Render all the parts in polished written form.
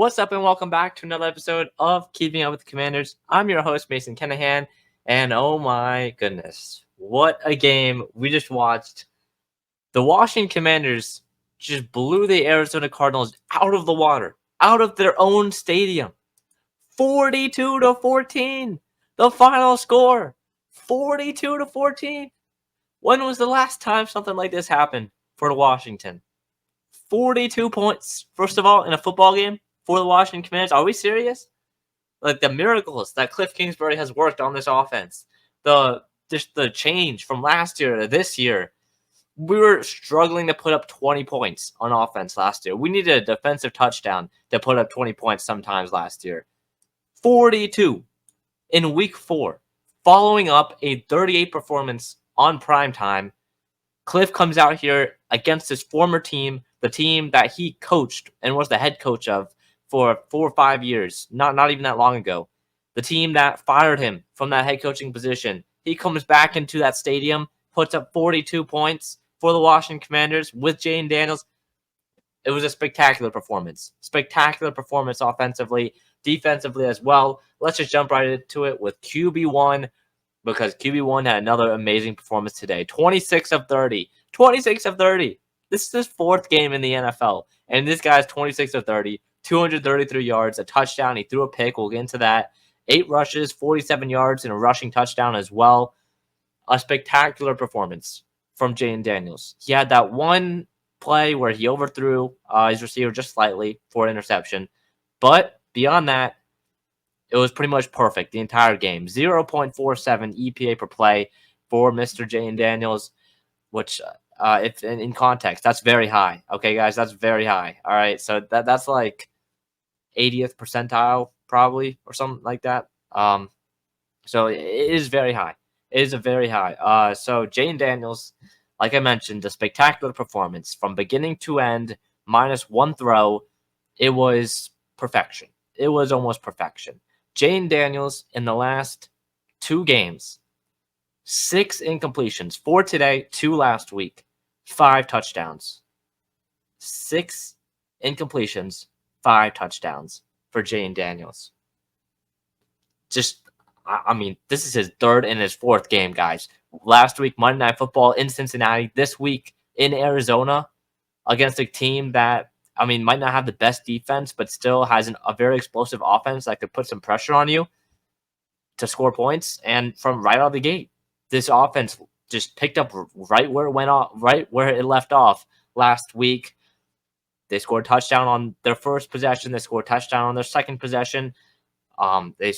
What's up, and welcome back to another episode of Keeping Up with the Commanders. I'm your host, Mason Kenahan, and oh my goodness, what a game we just watched. The Washington Commanders just blew the Arizona Cardinals out of the water, out of their own stadium. 42-14, the final score, 42-14. When was the last time something like this happened for Washington? 42 points, first of all, in a football game for the Washington Commanders. Are we serious? Like the miracles that Kliff Kingsbury has worked on this offense, the change from last year to this year. We were struggling to put up 20 points on offense last year. We needed a defensive touchdown to put up 20 points sometimes last year. 42 in week 4, following up a 38 performance on primetime. Kliff comes out here against his former team, the team that he coached and was the head coach of for 4 or 5 years, not even that long ago. The team that fired him from that head coaching position. He comes back into that stadium, puts up 42 points for the Washington Commanders with Jayden Daniels. It was a spectacular performance. Spectacular performance offensively, defensively as well. Let's just jump right into it with QB1, because QB1 had another amazing performance today. 26 of 30. 26 of 30. This is his 4th game in the NFL, and this guy's 26 of 30. 233 yards, a touchdown. He threw a pick. We'll get into that. 8 rushes, 47 yards, and a rushing touchdown as well. A spectacular performance from Jayden Daniels. He had that one play where he overthrew his receiver just slightly for an interception. But beyond that, it was pretty much perfect the entire game. 0.47 EPA per play for Mr. Jayden Daniels, which it's in context, that's very high. Okay, guys, that's very high. All right, so that's like 80th percentile probably or something like that. So it is very high. It is a very high. So Jayden Daniels, like I mentioned, a spectacular performance from beginning to end, minus one throw. It was perfection. It was almost perfection. Jayden Daniels in the last 2 games, 6 incompletions, 4 today, 2 last week, 5 touchdowns. 6 incompletions, 5 touchdowns for Jayden Daniels. I mean, this is his 3rd and his 4th game, guys. Last week, Monday Night Football in Cincinnati. This week in Arizona against a team that, I mean, might not have the best defense, but still has a very explosive offense that could put some pressure on you to score points. And from right out of the gate, this offense just picked up right where it went off, right where it left off last week. They scored a touchdown on their first possession. They scored a touchdown on their second possession. The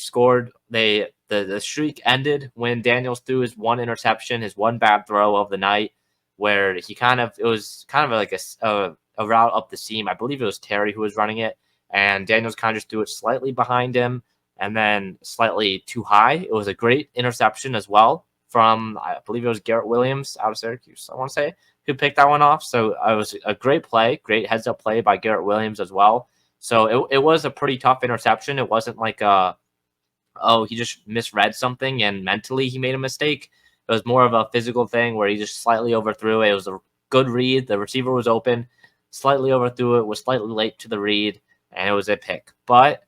streak ended when Daniels threw his one interception, his one bad throw of the night, where it was kind of like a route up the seam. I believe it was Terry who was running it, and Daniels kind of just threw it slightly behind him and then slightly too high. It was a great interception as well from, I believe it was Garrett Williams out of Syracuse, I want to say, who picked that one off. So it was a great play, great heads-up play by Garrett Williams as well. So it was a pretty tough interception. It wasn't like he just misread something and mentally he made a mistake. It was more of a physical thing where he just slightly overthrew it. It was a good read. The receiver was open, slightly overthrew it, was slightly late to the read, and it was a pick. But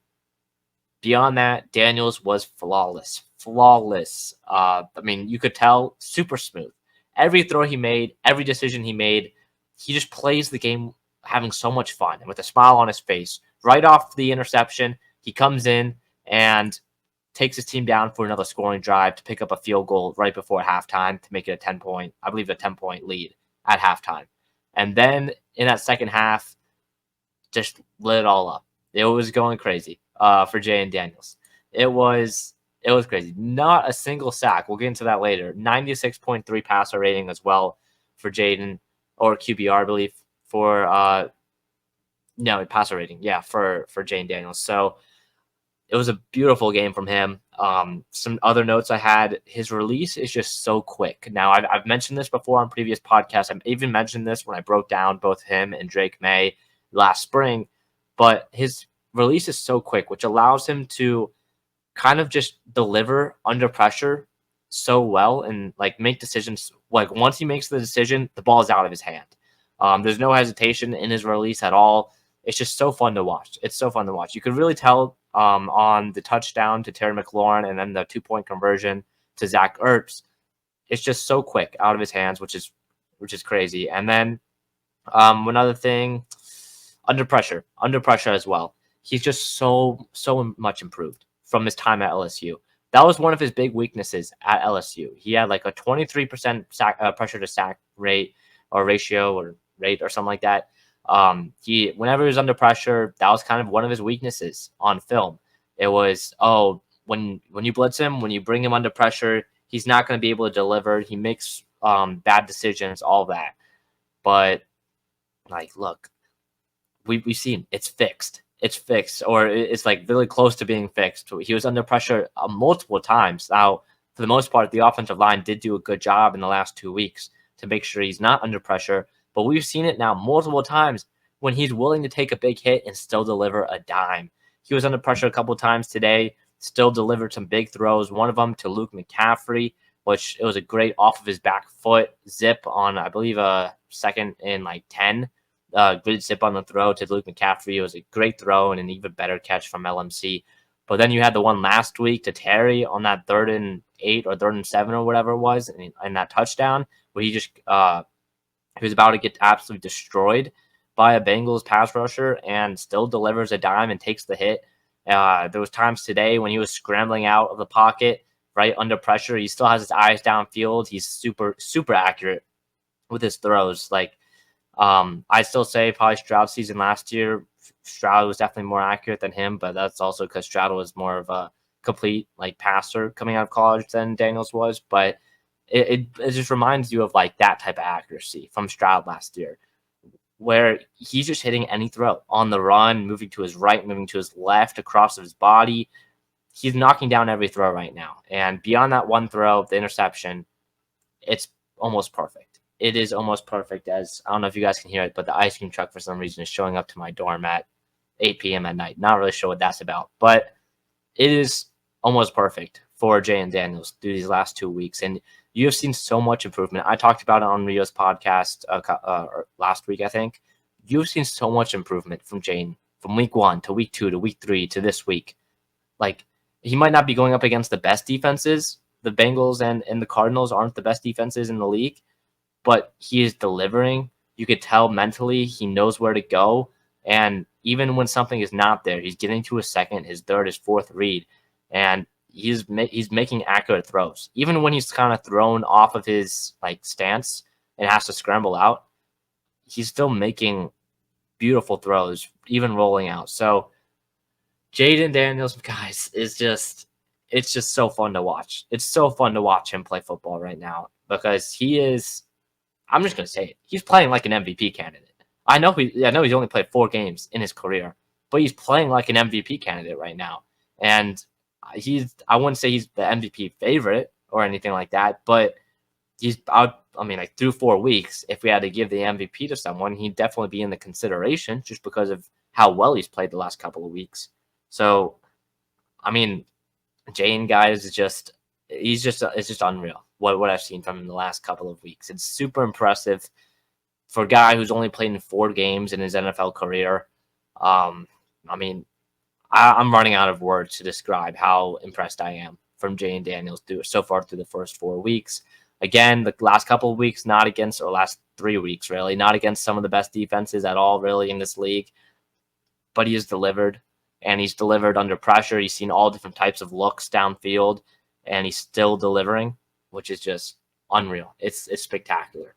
beyond that, Daniels was flawless. Flawless. I mean, you could tell, super smooth. Every throw he made, every decision he made, he just plays the game having so much fun and with a smile on his face. Right off the interception, he comes in and takes his team down for another scoring drive to pick up a field goal right before halftime to make it a 10-point lead at halftime. And then in that second half, just lit it all up. It was going crazy for Jayden Daniels. It was crazy. Not a single sack. We'll get into that later. 96.3 passer rating as well for Jayden, or QBR, I believe, for passer rating. Yeah, for Jayden Daniels. So it was a beautiful game from him. Some other notes I had, his release is just so quick. Now, I've mentioned this before on previous podcasts. I've even mentioned this when I broke down both him and Drake May last spring. But his release is so quick, which allows him to kind of just deliver under pressure so well and like make decisions. Like once he makes the decision, the ball is out of his hand. There's no hesitation in his release at all. It's just so fun to watch. It's so fun to watch. You could really tell on the touchdown to Terry McLaurin and then the 2-point conversion to Zach Ertz. It's just so quick out of his hands, which is crazy. And then one other thing, under pressure as well. He's just so much improved from his time at LSU. That was one of his big weaknesses at LSU. He had like a 23% pressure to sack rate or ratio or rate or something like that. Whenever he was under pressure, that was kind of one of his weaknesses on film. It was, when you blitz him, when you bring him under pressure, he's not going to be able to deliver. He makes bad decisions, all that. But like, look, we've seen it's fixed. It's fixed, or it's like really close to being fixed. He was under pressure multiple times. Now, for the most part, the offensive line did do a good job in the last 2 weeks to make sure he's not under pressure. But we've seen it now multiple times when he's willing to take a big hit and still deliver a dime. He was under pressure a couple of times today, still delivered some big throws. One of them to Luke McCaffrey, which it was a great off of his back foot zip on, I believe, a 2nd and like 10. Good zip on the throw to Luke McCaffrey. It was a great throw and an even better catch from LMC. But then you had the one last week to Terry on that 3rd and 8 or 3rd and 7 or whatever it was, and that touchdown where he just he was about to get absolutely destroyed by a Bengals pass rusher and still delivers a dime and takes the hit. There was times today when he was scrambling out of the pocket, right under pressure. He still has his eyes downfield. He's super accurate with his throws. Like, I still say probably Stroud's season last year, Stroud was definitely more accurate than him, but that's also because Stroud was more of a complete like passer coming out of college than Daniels was. But it just reminds you of like that type of accuracy from Stroud last year, where he's just hitting any throw on the run, moving to his right, moving to his left, across his body. He's knocking down every throw right now. And beyond that one throw, the interception, it's almost perfect. It is almost perfect. As I don't know if you guys can hear it, but the ice cream truck for some reason is showing up to my dorm at 8 p.m. at night. Not really sure what that's about, but it is almost perfect for Jayden Daniels through these last 2 weeks. And you have seen so much improvement. I talked about it on Rio's podcast last week, I think. You've seen so much improvement from Jayden from week 1 to week 2 to week 3 to this week. Like, he might not be going up against the best defenses. The Bengals and the Cardinals aren't the best defenses in the league, but he is delivering. You could tell mentally he knows where to go. And even when something is not there, he's getting to his 2nd, his 3rd, his 4th read. And he's making accurate throws. Even when he's kind of thrown off of his like stance and has to scramble out, he's still making beautiful throws, even rolling out. So Jayden Daniels, guys, it's just so fun to watch. It's so fun to watch him play football right now because he is, I'm just gonna say it, he's playing like an MVP candidate. I know he's only played 4 games in his career, but he's playing like an MVP candidate right now. And I wouldn't say he's the MVP favorite or anything like that, but he's out. I mean, like through 4 weeks, if we had to give the MVP to someone, he'd definitely be in the consideration just because of how well he's played the last couple of weeks. So, I mean, Jayden, guys, it's just unreal what I've seen from him the last couple of weeks. It's super impressive for a guy who's only played in 4 games in his NFL career. I mean, I'm running out of words to describe how impressed I am from Jayden Daniels so far through the first 4 weeks. Again, the last couple of weeks, last 3 weeks, really, not against some of the best defenses at all, really, in this league. But he has delivered, and he's delivered under pressure. He's seen all different types of looks downfield, and he's still delivering, which is just unreal. It's spectacular.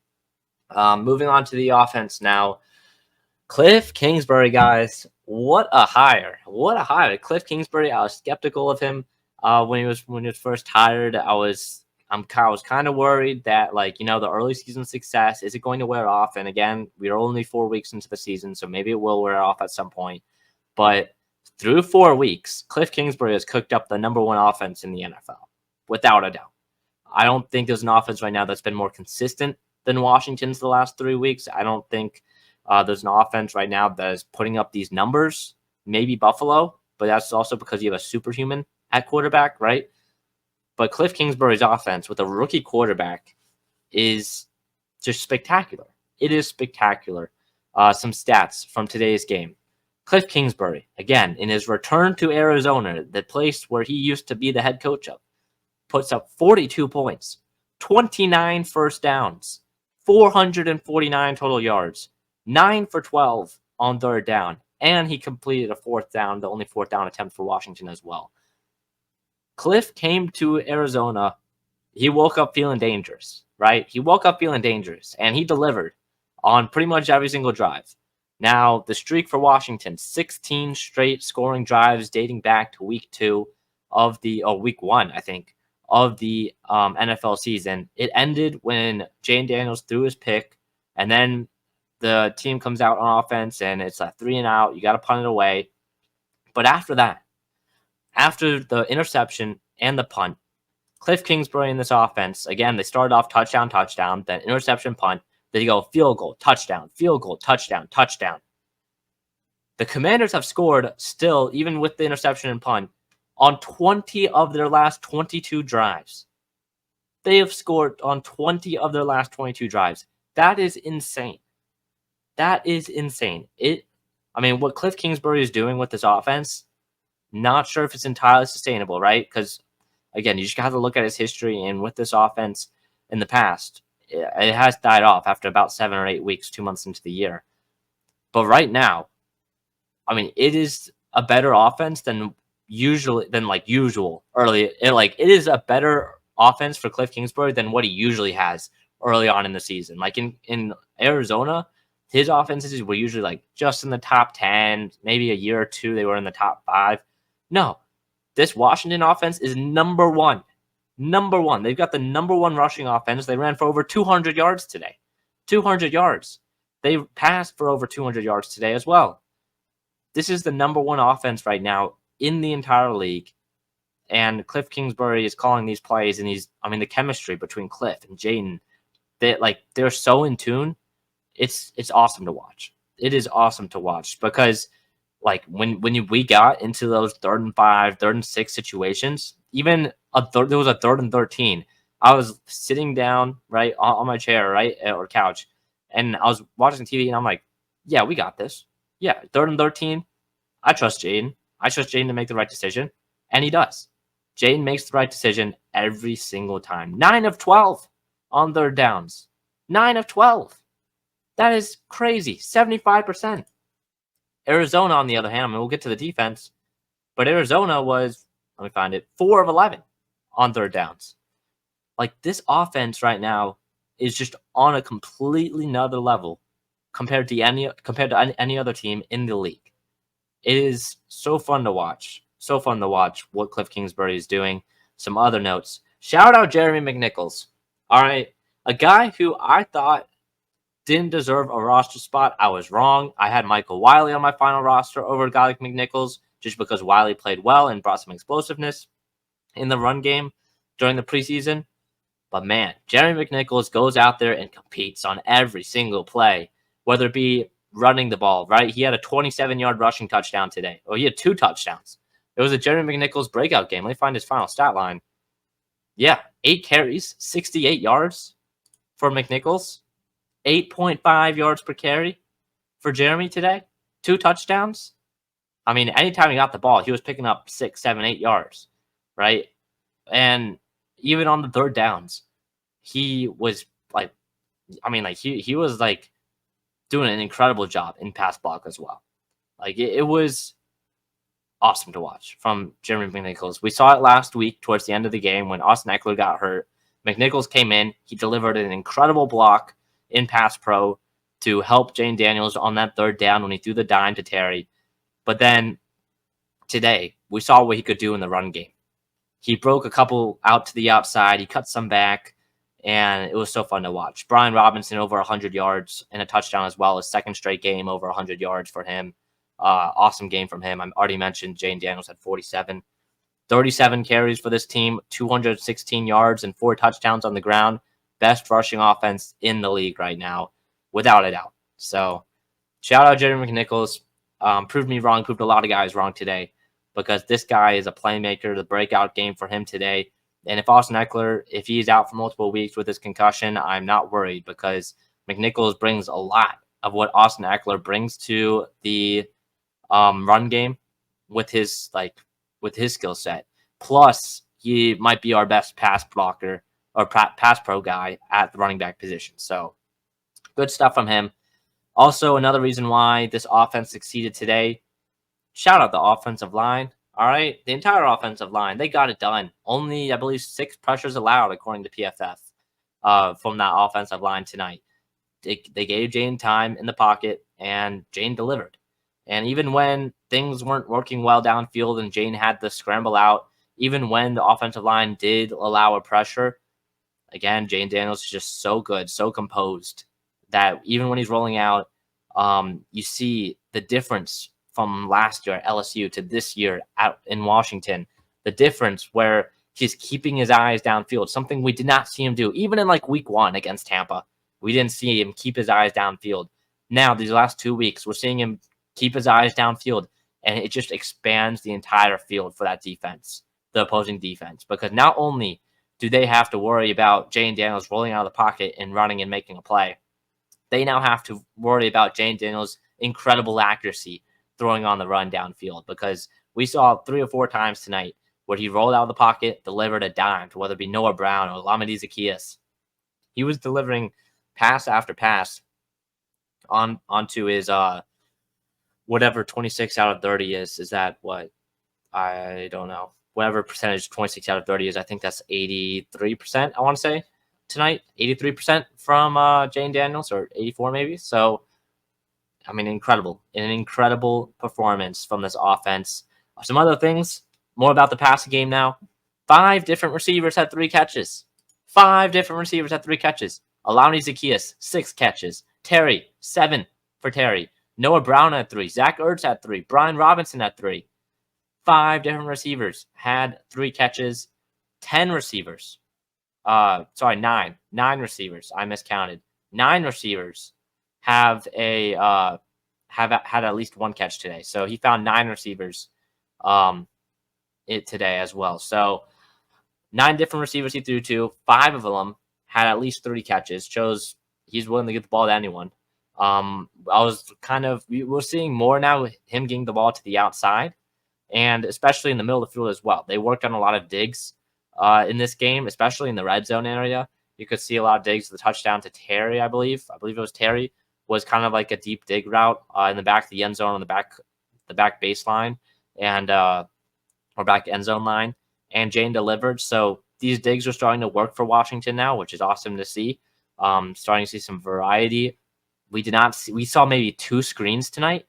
Moving on to the offense now. Kliff Kingsbury, guys, what a hire! What a hire! Kliff Kingsbury. I was skeptical of him when he was first hired. I was kind of worried that, like, the early season success, is it going to wear off? And again, we are only 4 weeks into the season, so maybe it will wear off at some point. But through 4 weeks, Kliff Kingsbury has cooked up the #1 offense in the NFL, without a doubt. I don't think there's an offense right now that's been more consistent than Washington's the last 3 weeks. I don't think there's an offense right now that is putting up these numbers. Maybe Buffalo, but that's also because you have a superhuman at quarterback, right? But Kliff Kingsbury's offense with a rookie quarterback is just spectacular. It is spectacular. Some stats from today's game. Kliff Kingsbury, again, in his return to Arizona, the place where he used to be the head coach of, puts up 42 points, 29 first downs, 449 total yards, 9 for 12 on third down, and he completed a fourth down, the only fourth down attempt for Washington as well. Kliff came to Arizona. He woke up feeling dangerous, right? He woke up feeling dangerous, and he delivered on pretty much every single drive. Now, the streak for Washington, 16 straight scoring drives dating back to week 2 of the, week 1, I think, of the NFL season. It ended when Jayden Daniels threw his pick, and then the team comes out on offense, and it's a 3-and-out. You got to punt it away. But after that, after the interception and the punt, Kliff Kingsbury in this offense, again, they started off touchdown, then interception, punt. Then you go field goal, touchdown, field goal, touchdown, touchdown. The Commanders have scored still, even with the interception and punt, on 20 of their last 22 drives. They have scored on 20 of their last 22 drives. That is insane. That is insane. What Kliff Kingsbury is doing with this offense, not sure if it's entirely sustainable, right? Because, again, you just have to look at his history, and with this offense in the past, it has died off after about 7 or 8 weeks, 2 months into the year. But right now, it is a better offense than usual early. It is a better offense for Kliff Kingsbury than what he usually has early on in the season. Like in Arizona, his offenses were usually just in the top 10, maybe a year or two they were in the top 5. No, this Washington offense is number one. Number one. They've got the number one rushing offense. They ran for over 200 yards today. 200 yards. They passed for over 200 yards today as well. This is the number one offense right now in the entire league. And Kliff Kingsbury is calling these plays, and the chemistry between Kliff and Jayden, they're so in tune. It's awesome to watch. It is awesome to watch because when we got into those 3rd and 5, 3rd and 6 situations, even there was a 3rd and 13. I was sitting down right on my chair, right, or couch, and I was watching TV, and I'm like, yeah, we got this. Yeah, 3rd and 13. I trust Jayden. I trust Jayden to make the right decision, and he does. Jayden makes the right decision every single time. 9 of 12 on 3rd downs. 9 of 12. That is crazy. 75%. Arizona, on the other hand, we'll get to the defense, but Arizona was, 4 of 11 on 3rd downs. This offense right now is just on a completely another level compared to any other team in the league. It is so fun to watch. So fun to watch what Kliff Kingsbury is doing. Some other notes. Shout out Jeremy McNichols. All right. A guy who I thought didn't deserve a roster spot. I was wrong. I had Michael Wiley on my final roster over a guy like McNichols just because Wiley played well and brought some explosiveness in the run game during the preseason. But man, Jeremy McNichols goes out there and competes on every single play, whether it be running the ball, right? He had a 27-yard rushing touchdown today. He had 2 touchdowns. It was a Jeremy McNichols breakout game. Let me find his final stat line. Yeah, 8 carries, 68 yards for McNichols. 8.5 yards per carry for Jeremy today. 2 touchdowns. Anytime he got the ball, he was picking up 6, 7, 8 yards, right? And even on the 3rd downs, he was he was doing an incredible job in pass block as well. It was awesome to watch from Jeremy McNichols. We saw it last week towards the end of the game when Austin Ekeler got hurt. McNichols came in. He delivered an incredible block in pass pro to help Jayden Daniels on that 3rd down when he threw the dime to Terry. But then today, we saw what he could do in the run game. He broke a couple out to the outside. He cut some back, and it was so fun to watch. Brian Robinson over 100 yards and a touchdown as well. His 2nd straight game over 100 yards for him. Awesome game from him. I already mentioned Jayden Daniels had 47. 37 carries for this team, 216 yards and 4 touchdowns on the ground. Best rushing offense in the league right now, without a doubt. So, shout out Jeremy McNichols. Proved me wrong, proved a lot of guys wrong today, because this guy is a playmaker. The breakout game for him today. And if Austin Ekeler, if he's out for multiple weeks with his concussion, I'm not worried, because McNichols brings a lot of what Austin Ekeler brings to the run game with his skill set. Plus, he might be our best pass blocker or pass pro guy at the running back position. So good stuff from him. Also, another reason why this offense succeeded today, shout out the offensive line. All right. The entire offensive line, they got it done. Only, I believe, 6 pressures allowed, according to PFF, from that offensive line tonight. They gave Jayden time in the pocket, and Jayden delivered. And even when things weren't working well downfield and Jayden had to scramble out, even when the offensive line did allow a pressure, again, Jayden Daniels is just so good, so composed that even when he's rolling out, you see the difference from last year at LSU to this year out in Washington. The difference where he's keeping his eyes downfield, something we did not see him do, even in like week 1 against Tampa. We didn't see him keep his eyes downfield. Now, these last 2 weeks, we're seeing him keep his eyes downfield, and it just expands the entire field for that defense, the opposing defense, because not only do they have to worry about Jayden Daniels rolling out of the pocket and running and making a play, they now have to worry about Jayden Daniels' incredible accuracy throwing on the run downfield, because we saw 3 or 4 times tonight where he rolled out of the pocket, delivered a dime to whether it be Noah Brown or Lamidi Zaccheaus. He was delivering pass after pass onto his whatever 26 out of 30 is. Is that what? I don't know. Whatever percentage 26 out of 30 is, I think that's 83%, I want to say, tonight. 83% from Jayden Daniels, or 84 maybe. So, I mean, incredible. An incredible performance from this offense. Some other things, more about the passing game now. 5 different receivers had 3 catches. 5 different receivers had 3 catches. Lamidi Zaccheaus, 6 catches. Terry, 7 for Terry. Noah Brown had 3. Zach Ertz had 3. Brian Robinson had 3. 5 different receivers had 3 catches. 10 receivers. 9. 9 receivers. I miscounted. 9 receivers have had at least 1 catch today. So he found 9 receivers today as well. So 9 different receivers he threw to. 5 of them had at least 30 catches. Shows he's willing to get the ball to anyone. We're seeing more now with him getting the ball to the outside, and especially in the middle of the field as well. They worked on a lot of digs in this game, especially in the red zone area. You could see a lot of digs. The touchdown to Terry, I believe it was Terry, was kind of like a deep dig route in the back of the end zone, on the back baseline, and or back end zone line. And Jayden delivered. So these digs are starting to work for Washington now, which is awesome to see. Starting to see some variety. We saw maybe 2 screens tonight.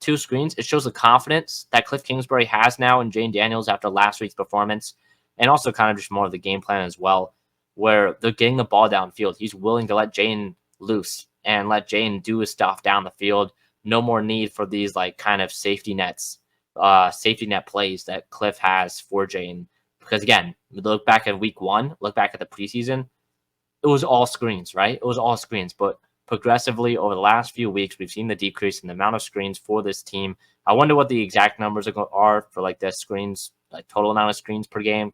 2 screens. It shows the confidence that Kliff Kingsbury has now in Jayden Daniels after last week's performance, and also kind of just more of the game plan as well, where they're getting the ball downfield. He's willing to let Jayden loose and let Jayden do his stuff down the field. No more need for these like kind of safety net plays that Kliff has for Jayden. Because again, look back at week 1, look back at the preseason, it was all screens, right? It was all screens, but progressively over the last few weeks, we've seen the decrease in the amount of screens for this team. I wonder what the exact numbers are for like the screens, like total amount of screens per game.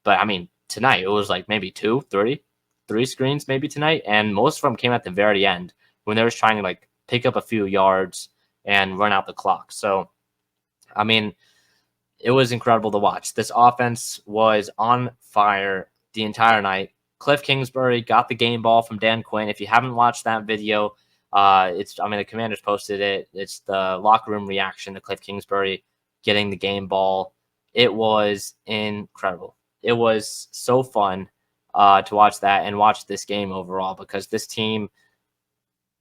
But I mean, tonight it was like maybe 3 screens maybe tonight, and most of them came at the very end when they were trying to like pick up a few yards and run out the clock. So, I mean, it was incredible to watch. This offense was on fire the entire night. Kliff Kingsbury got the game ball from Dan Quinn. If you haven't watched that video, the Commanders posted it. It's the locker room reaction to Kliff Kingsbury getting the game ball. It was incredible. It was so fun to watch that and watch this game overall, because this team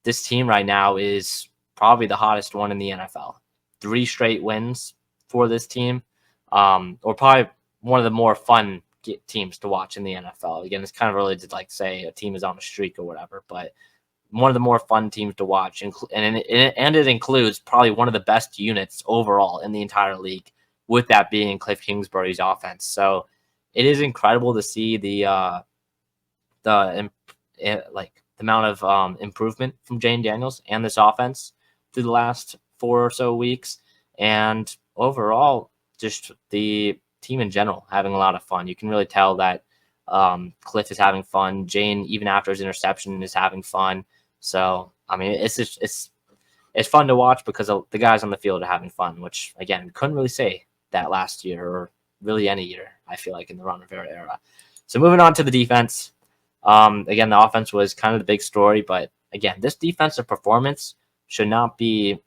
right now is probably the hottest one in the NFL. 3 straight wins for this team, or probably one of the more fun teams to watch in the NFL. Again, it's kind of early to like say a team is on a streak or whatever, but one of the more fun teams to watch, and it includes probably one of the best units overall in the entire league, with that being Kliff Kingsbury's offense. So it is incredible to see the amount of improvement from Jayden Daniels and this offense through the last 4 or so weeks, and overall just the team in general having a lot of fun. You can really tell that Kliff is having fun. Jayden, even after his interception, is having fun. So I mean, it's it's fun to watch because the guys on the field are having fun, which, again, couldn't really say that last year or really any year, I feel like, in the Ron Rivera era. So moving on to the defense. Again, the offense was kind of the big story, but again, this defensive performance should not be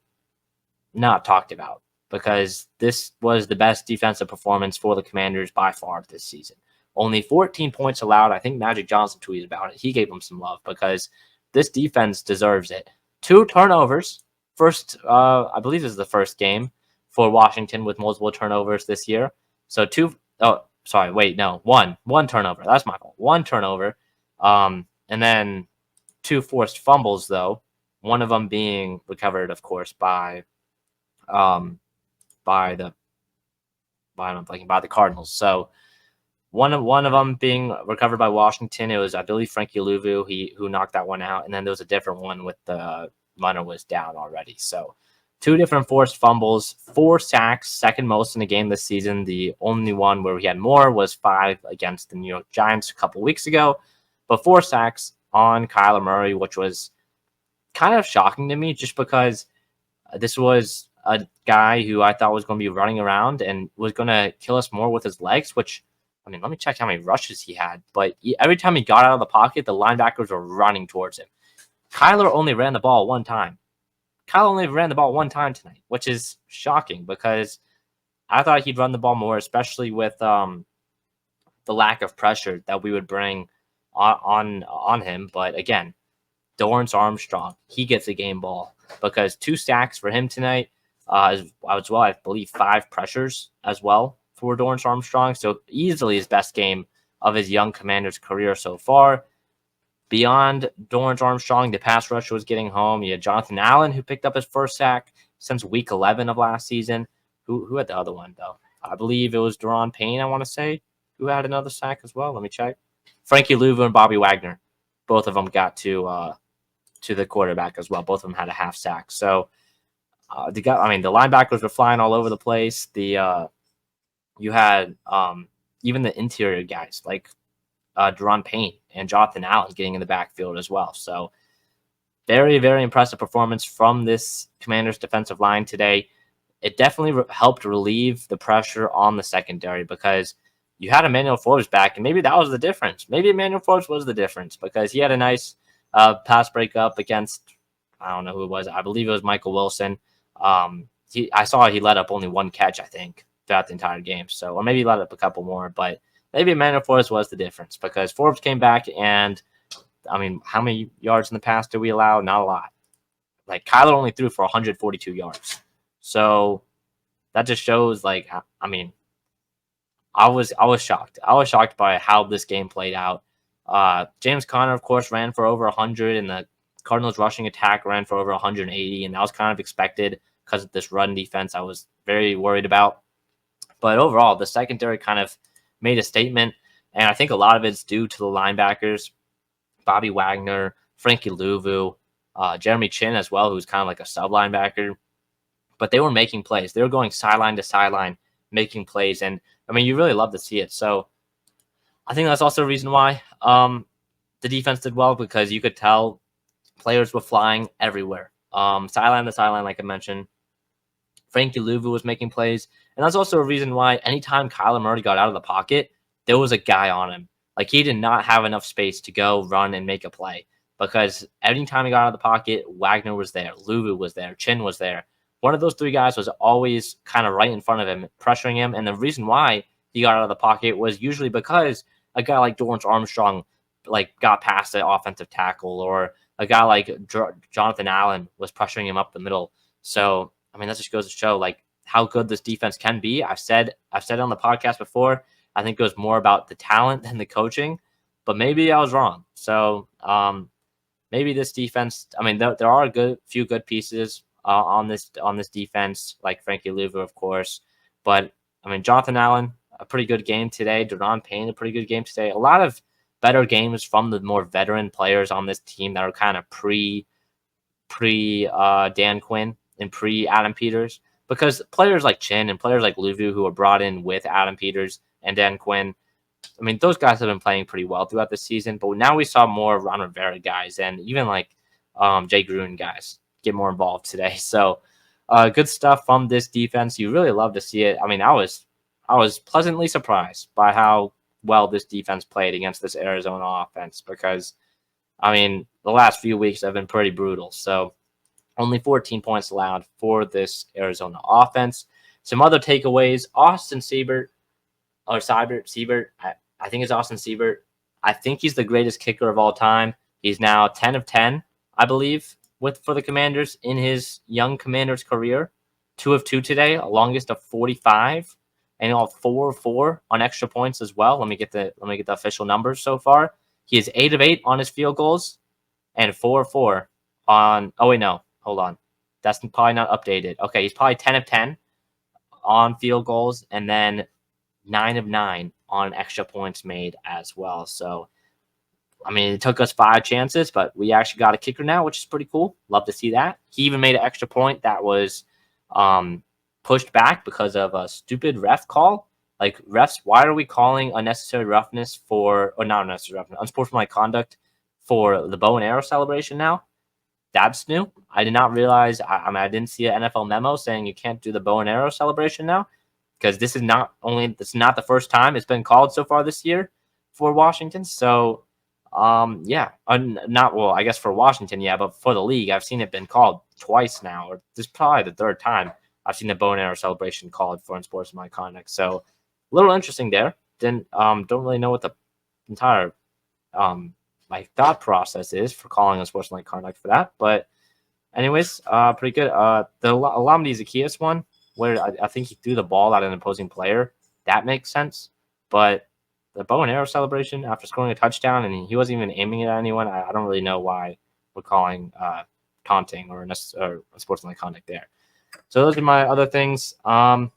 not talked about because this was the best defensive performance for the Commanders by far this season. Only 14 points allowed. I think Magic Johnson tweeted about it. He gave them some love because this defense deserves it. 2 turnovers. First, I believe this is the first game for Washington with multiple turnovers this year. So one turnover. That's my fault. 1 turnover. And then 2 forced fumbles, though. One of them being recovered, of course, by the Cardinals. So one of them being recovered by Washington. It was, I believe, Frankie Luvu who knocked that one out, and then there was a different one with the runner was down already. So 2 different forced fumbles, 4 sacks, second most in a game this season. The only one where we had more was 5 against the New York Giants a couple weeks ago, but 4 sacks on Kyler Murray, which was kind of shocking to me just because this was a guy who I thought was going to be running around and was going to kill us more with his legs, which, I mean, let me check how many rushes he had. But every time he got out of the pocket, the linebackers were running towards him. Kyler only ran the ball one time. Tonight, which is shocking because I thought he'd run the ball more, especially with the lack of pressure that we would bring on him. But again, Dorance Armstrong, he gets a game ball because 2 sacks for him tonight, as well. I believe 5 pressures as well for Dorance Armstrong. So easily his best game of his young Commander's career so far. Beyond Dorance Armstrong, the pass rush was getting home. You had Jonathan Allen, who picked up his first sack since week 11 of last season. Who had the other one, though? I believe it was Daron Payne, I want to say, who had another sack as well. Let me check. Frankie Luvu and Bobby Wagner. Both of them got to the quarterback as well. Both of them had a half sack. So the linebackers were flying all over the place. You had even the interior guys like Daron Payne and Jonathan Allen getting in the backfield as well. So very, very impressive performance from this Commanders defensive line today. It definitely helped relieve the pressure on the secondary because you had Emmanuel Forbes back, and maybe that was the difference. Maybe Emmanuel Forbes was the difference because he had a nice pass breakup against, I don't know who it was. I believe it was Michael Wilson. I saw he let up only 1 catch, I think, throughout the entire game. So, or maybe he let up a couple more, but maybe Emmanuel Forbes was the difference because Forbes came back and, I mean, how many yards in the pass did we allow? Not a lot. Like, Kyler only threw for 142 yards. So that just shows, like, I mean, I was shocked. I was shocked by how this game played out. James Conner, of course, ran for over 100, and the Cardinals rushing attack ran for over 180, and that was kind of expected because of this run defense I was very worried about. But overall, the secondary kind of made a statement, and I think a lot of it's due to the linebackers, Bobby Wagner, Frankie Luvu, Jeremy Chin as well, who's kind of like a sub linebacker. But they were making plays. They were going sideline to sideline, making plays, and I mean, you really love to see it. So I think that's also a reason why the defense did well because you could tell players were flying everywhere, sideline to sideline, like I mentioned. Frankie Luvu was making plays, and that's also a reason why anytime Kyler Murray got out of the pocket, there was a guy on him. Like, he did not have enough space to go run and make a play because anytime he got out of the pocket, Wagner was there, Luvu was there, Chin was there. One of those 3 guys was always kind of right in front of him, pressuring him, and the reason why he got out of the pocket was usually because a guy like Dorance Armstrong got past the offensive tackle, or a guy like Jonathan Allen was pressuring him up the middle. So, I mean, that just goes to show how good this defense can be. I've said it on the podcast before. I think it was more about the talent than the coaching, but maybe I was wrong. So maybe this defense. I mean, there are a few good pieces on this defense, like Frankie Luvu, of course. But I mean, Jonathan Allen, a pretty good game today. Daron Payne, a pretty good game today. A lot of better games from the more veteran players on this team that are kind of pre Dan Quinn and pre Adam Peters, because players like Chin and players like Luvu, who were brought in with Adam Peters and Dan Quinn, I mean, those guys have been playing pretty well throughout the season. But now we saw more Ron Rivera guys and even Jay Gruden guys get more involved today. So good stuff from this defense. You really love to see it. I mean, I was pleasantly surprised by how well this defense played against this Arizona offense because, I mean, the last few weeks have been pretty brutal. So only 14 points allowed for this Arizona offense. Some other takeaways: Austin Siebert, or Siebert. I think it's Austin Siebert. I think he's the greatest kicker of all time. He's now 10 of 10, I believe, for the Commanders in his young Commanders career. 2 of 2 today, a longest of 45, and all 4 of 4 on extra points as well. Let me get the official numbers so far. He is 8 of 8 on his field goals, and 4 of 4 on. Oh wait, no, hold on, that's probably not updated. Okay, he's probably 10 of 10 on field goals, and then 9 of 9 on extra points made as well. So, I mean, it took us 5 chances, but we actually got a kicker now, which is pretty cool. Love to see that. He even made an extra point that was pushed back because of a stupid ref call. Like, refs, why are we calling unnecessary roughness or not unnecessary roughness, unsportsmanlike conduct for the bow and arrow celebration now? That's new. I did not realize. I mean, I didn't see an NFL memo saying you can't do the bow and arrow celebration now, because this is not the first time it's been called so far this year for Washington. So, yeah, not well, I guess for Washington, yeah, but for the league, I've seen it been called twice now, or this is probably the third time I've seen the bow and arrow celebration called for unsportsmanlike conduct. So, a little interesting there. Don't really know what the entire my thought process is for calling unsportsmanlike conduct for that, but anyways, pretty good. The Olamide Zaccheaus one, where I think he threw the ball at an opposing player, that makes sense. But the bow and arrow celebration after scoring a touchdown, and he wasn't even aiming it at anyone, I don't really know why we're calling taunting or unsportsmanlike conduct there. So those are my other things. What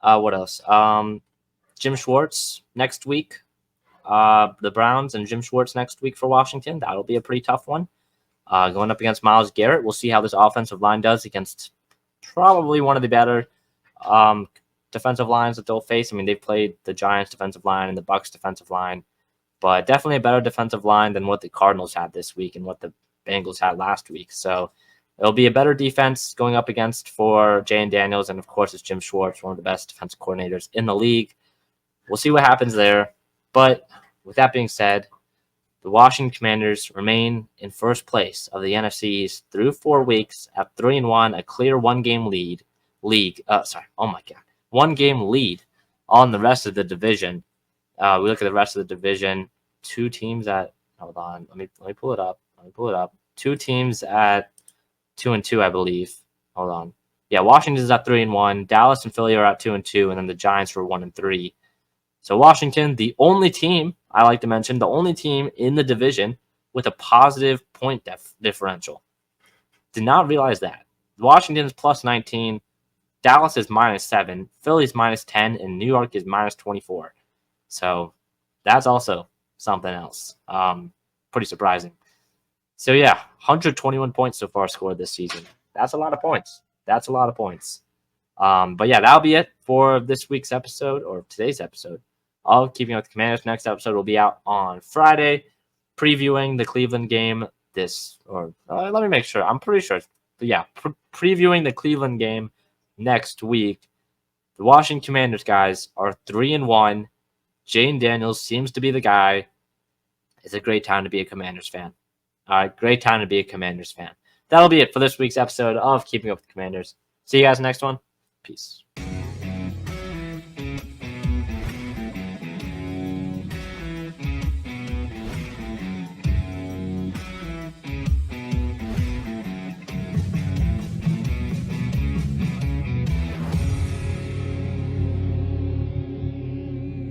else? Jim Schwartz next week. The Browns and Jim Schwartz next week for Washington. That'll be a pretty tough one. Going up against Myles Garrett. We'll see how this offensive line does against probably one of the better defensive lines that they'll face. I mean, they've played the Giants defensive line and the Bucs defensive line, but definitely a better defensive line than what the Cardinals had this week and what the Bengals had last week. So it'll be a better defense going up against for Jayden Daniels, and of course it's Jim Schwartz, one of the best defensive coordinators in the league. We'll see what happens there. But with that being said, the Washington Commanders remain in first place of the NFC East through 4 weeks at 3-1, a clear one-game lead. One-game lead on the rest of the division. We look at the rest of the division. 2 teams at hold on, let me pull it up. 2 teams at 2-2, I believe. Hold on. Yeah, Washington's at 3-1. Dallas and Philly are at 2-2, and then the Giants were 1-3. So Washington, the only team I like to mention, the only team in the division with a positive point differential. Did not realize that. Washington is plus 19, Dallas is minus 7, Philly's minus 10, and New York is minus 24. So that's also something else. Pretty surprising. So yeah, 121 points so far scored this season. That's a lot of points. But yeah, that'll be it for this week's episode, or today's episode of Keeping Up with the Commanders. Next episode will be out on Friday, previewing the Cleveland game. Let me make sure. I'm pretty sure. But yeah, previewing the Cleveland game next week. The Washington Commanders guys are 3-1. Jayden Daniels seems to be the guy. It's a great time to be a Commanders fan. All right, great time to be a Commanders fan. That'll be it for this week's episode of Keeping Up with the Commanders. See you guys next one. Peace.